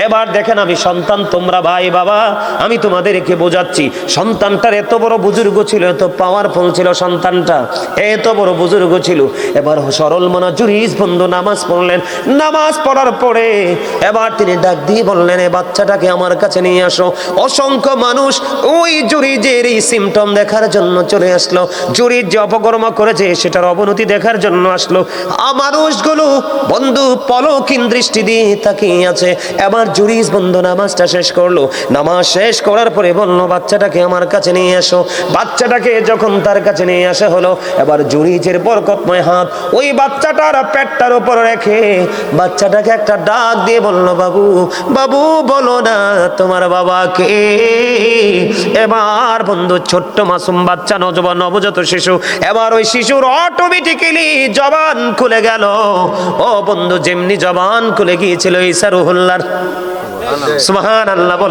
এবার দেখেন আমি সন্তান, তোমরা ভাই বাবা, আমি তোমাদেরকে বোঝাচ্ছি। সন্তানটার এত বড় বুজুর্গ ছিল, এত পাওয়ারফুল ছিল সন্তানটা, এত বড় বুজুর্গ ছিল। এবার সরল মনা জুরিজ বন্ধু নামাজ পড়লেন। নামাজ পড়ার পরে এবার তিনি ডাক দিয়ে বললেন, এ বাচ্চাটাকে আমার কাছে নিয়ে আসো। অসংখ্য মানুষ ওই জুরিজের এই সিমটম দেখার জন্য চলে আসলো, জুরিজ যে অপকর্ম করেছে সেটার অবনতি দেখার জন্য আসলো। মানুষগুলো বন্ধু পলকিন দৃষ্টি দিয়ে তাকিয়ে আছে। এবার জুরিজ বন্ধু নামাজটা শেষ করলো। নামাজ শেষ করার পরে বললো, বাচ্চাটাকে আমার কাছে নিয়ে আসো। বাচ্চাটাকে যখন তার কাছে নিয়ে আসা হলো, এবার জুরিজের বরকতময় হাত ওই বাচ্চাটার পেটটার উপর রেখে বাচ্চাটাকে একটা ডাক দিয়ে বললো, বাবু বাবু বলো না তোমার বাবাকে। এবার বন্ধু ছোট্ট মাসুম বাচ্চা, নজওয়ান নবজাত শিশু, এবার ওই শিশুর অটোমেটিক্যালি জবান খুলে গেল। ও বন্ধু, যেমনি জবান খুলে গিয়েছিল ঈসা রুহুল্লাহর, সুবহানাল্লাহ বলে